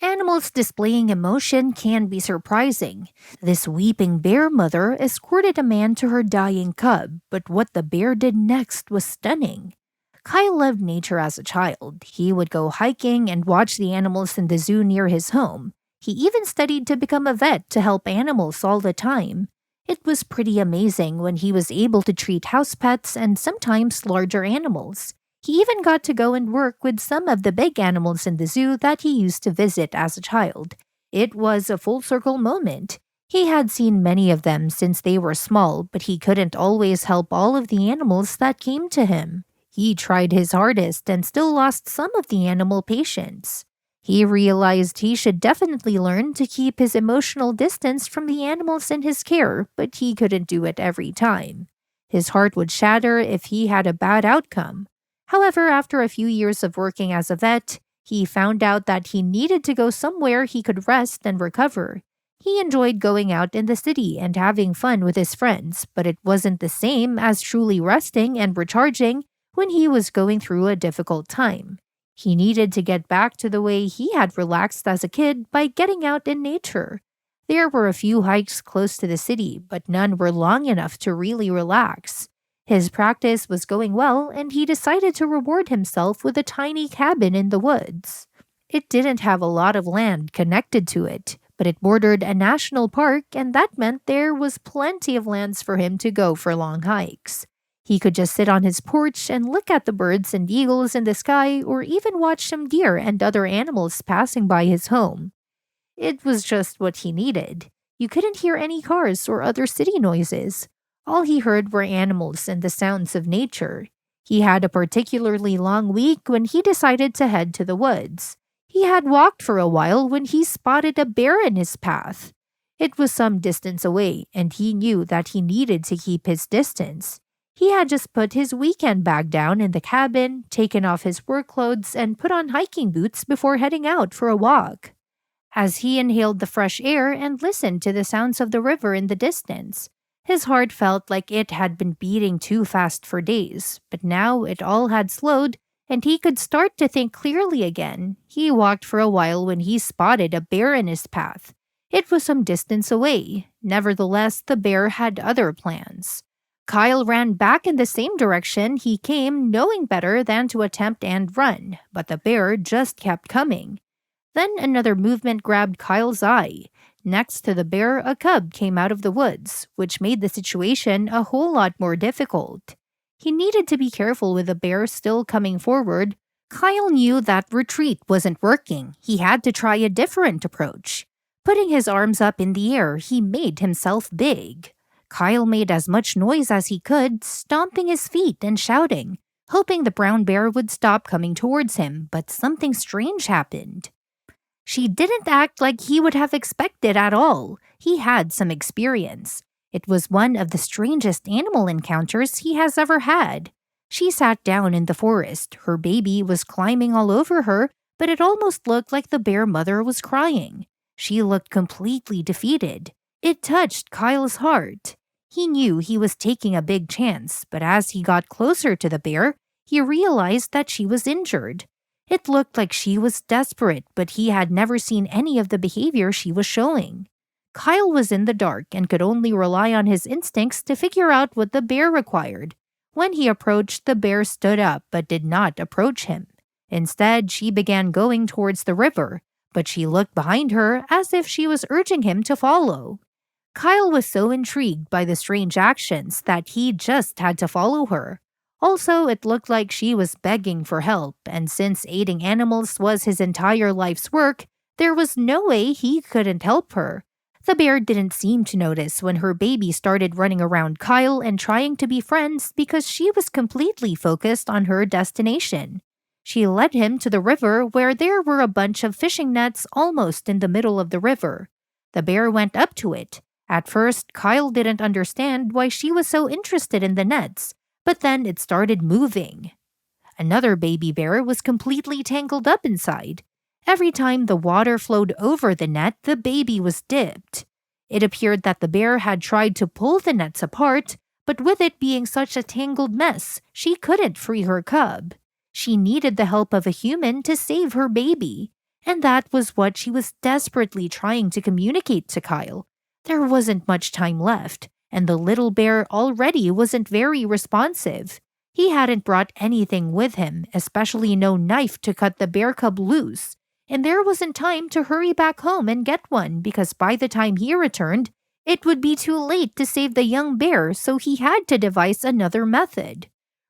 Animals displaying emotion can be surprising. This weeping bear mother escorted a man to her dying cub, but what the bear did next was stunning. Kyle loved nature as a child. He would go hiking and watch the animals in the zoo near his home. He even studied to become a vet to help animals all the time. It was pretty amazing when he was able to treat house pets and sometimes larger animals. He even got to go and work with some of the big animals in the zoo that he used to visit as a child. It was a full circle moment. He had seen many of them since they were small, but he couldn't always help all of the animals that came to him. He tried his hardest and still lost some of the animal patience. He realized he should definitely learn to keep his emotional distance from the animals in his care, but he couldn't do it every time. His heart would shatter if he had a bad outcome. However, after a few years of working as a vet, he found out that he needed to go somewhere he could rest and recover. He enjoyed going out in the city and having fun with his friends, but it wasn't the same as truly resting and recharging when he was going through a difficult time. He needed to get back to the way he had relaxed as a kid by getting out in nature. There were a few hikes close to the city, but none were long enough to really relax. His practice was going well, and he decided to reward himself with a tiny cabin in the woods. It didn't have a lot of land connected to it, but it bordered a national park, and that meant there was plenty of lands for him to go for long hikes. He could just sit on his porch and look at the birds and eagles in the sky, or even watch some deer and other animals passing by his home. It was just what he needed. You couldn't hear any cars or other city noises. All he heard were animals and the sounds of nature. He had a particularly long week when he decided to head to the woods. He had walked for a while when he spotted a bear in his path. It was some distance away, and he knew that he needed to keep his distance. He had just put his weekend bag down in the cabin, taken off his work clothes, and put on hiking boots before heading out for a walk. As he inhaled the fresh air and listened to the sounds of the river in the distance, his heart felt like it had been beating too fast for days, but now it all had slowed, and he could start to think clearly again. He walked for a while when he spotted a bear in his path. It was some distance away. Nevertheless, the bear had other plans. Kyle ran back in the same direction he came, knowing better than to attempt and run, but the bear just kept coming. Then another movement grabbed Kyle's eye. Next to the bear, a cub came out of the woods, which made the situation a whole lot more difficult. He needed to be careful with the bear still coming forward. Kyle knew that retreat wasn't working. He had to try a different approach. Putting his arms up in the air, he made himself big. Kyle made as much noise as he could, stomping his feet and shouting, hoping the brown bear would stop coming towards him, but something strange happened. She didn't act like he would have expected at all. He had some experience. It was one of the strangest animal encounters he has ever had. She sat down in the forest. Her baby was climbing all over her, but it almost looked like the bear mother was crying. She looked completely defeated. It touched Kyle's heart. He knew he was taking a big chance, but as he got closer to the bear, he realized that she was injured. It looked like she was desperate, but he had never seen any of the behavior she was showing. Kyle was in the dark and could only rely on his instincts to figure out what the bear required. When he approached, the bear stood up but did not approach him. Instead, she began going towards the river, but she looked behind her as if she was urging him to follow. Kyle was so intrigued by the strange actions that he just had to follow her. Also, it looked like she was begging for help, and since aiding animals was his entire life's work, there was no way he couldn't help her. The bear didn't seem to notice when her baby started running around Kyle and trying to be friends because she was completely focused on her destination. She led him to the river where there were a bunch of fishing nets almost in the middle of the river. The bear went up to it. At first, Kyle didn't understand why she was so interested in the nets, but then it started moving. Another baby bear was completely tangled up inside. Every time the water flowed over the net, the baby was dipped. It appeared that the bear had tried to pull the nets apart, but with it being such a tangled mess, she couldn't free her cub. She needed the help of a human to save her baby. And that was what she was desperately trying to communicate to Kyle. There wasn't much time left, and the little bear already wasn't very responsive. He hadn't brought anything with him, especially no knife to cut the bear cub loose. And there wasn't time to hurry back home and get one because by the time he returned, it would be too late to save the young bear, so he had to devise another method.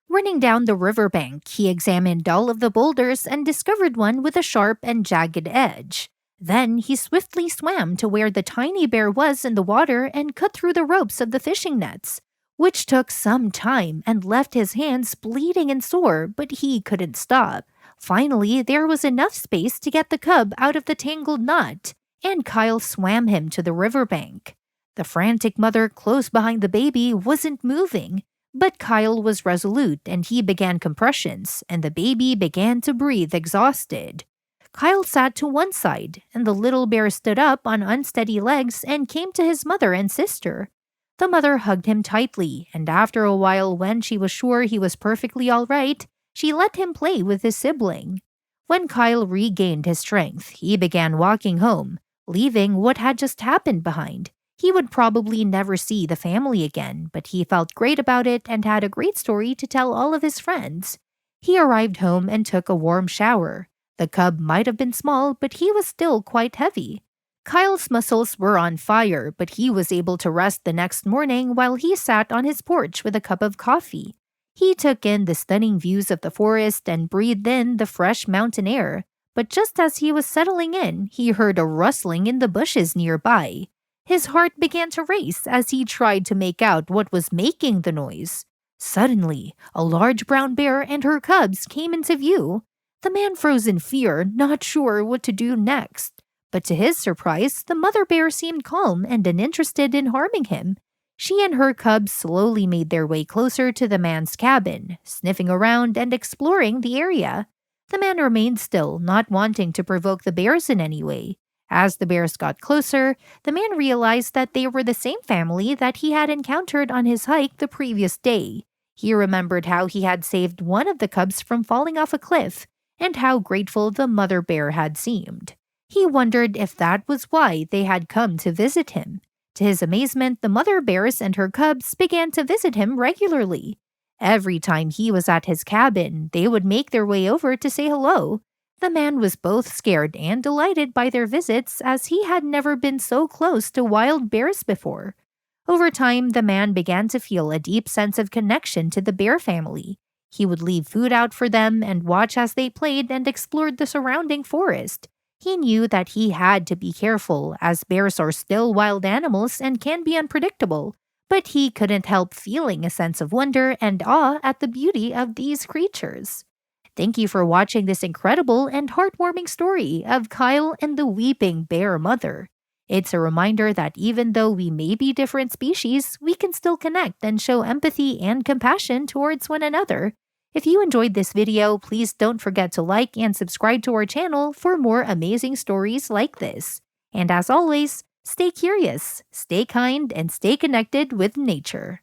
Running down the riverbank, he examined all of the boulders and discovered one with a sharp and jagged edge. Then he swiftly swam to where the tiny bear was in the water and cut through the ropes of the fishing nets, which took some time and left his hands bleeding and sore, but he couldn't stop. Finally, there was enough space to get the cub out of the tangled knot, and Kyle swam him to the riverbank. The frantic mother close behind the baby wasn't moving, but Kyle was resolute and he began compressions, and the baby began to breathe exhausted. Kyle sat to one side, and the little bear stood up on unsteady legs and came to his mother and sister. The mother hugged him tightly, and after a while, when she was sure he was perfectly all right, she let him play with his sibling. When Kyle regained his strength, he began walking home, leaving what had just happened behind. He would probably never see the family again, but he felt great about it and had a great story to tell all of his friends. He arrived home and took a warm shower. The cub might have been small, but he was still quite heavy. Kyle's muscles were on fire, but he was able to rest the next morning while he sat on his porch with a cup of coffee. He took in the stunning views of the forest and breathed in the fresh mountain air. But just as he was settling in, he heard a rustling in the bushes nearby. His heart began to race as he tried to make out what was making the noise. Suddenly, a large brown bear and her cubs came into view. The man froze in fear, not sure what to do next. But to his surprise, the mother bear seemed calm and uninterested in harming him. She and her cubs slowly made their way closer to the man's cabin, sniffing around and exploring the area. The man remained still, not wanting to provoke the bears in any way. As the bears got closer, the man realized that they were the same family that he had encountered on his hike the previous day. He remembered how he had saved one of the cubs from falling off a cliff, and how grateful the mother bear had seemed. He wondered if that was why they had come to visit him. To his amazement, the mother bears and her cubs began to visit him regularly. Every time he was at his cabin, they would make their way over to say hello. The man was both scared and delighted by their visits as he had never been so close to wild bears before. Over time, the man began to feel a deep sense of connection to the bear family. He would leave food out for them and watch as they played and explored the surrounding forest. He knew that he had to be careful, as bears are still wild animals and can be unpredictable, but he couldn't help feeling a sense of wonder and awe at the beauty of these creatures. Thank you for watching this incredible and heartwarming story of Kyle and the weeping bear mother. It's a reminder that even though we may be different species, we can still connect and show empathy and compassion towards one another. If you enjoyed this video, please don't forget to like and subscribe to our channel for more amazing stories like this. And as always, stay curious, stay kind, and stay connected with nature.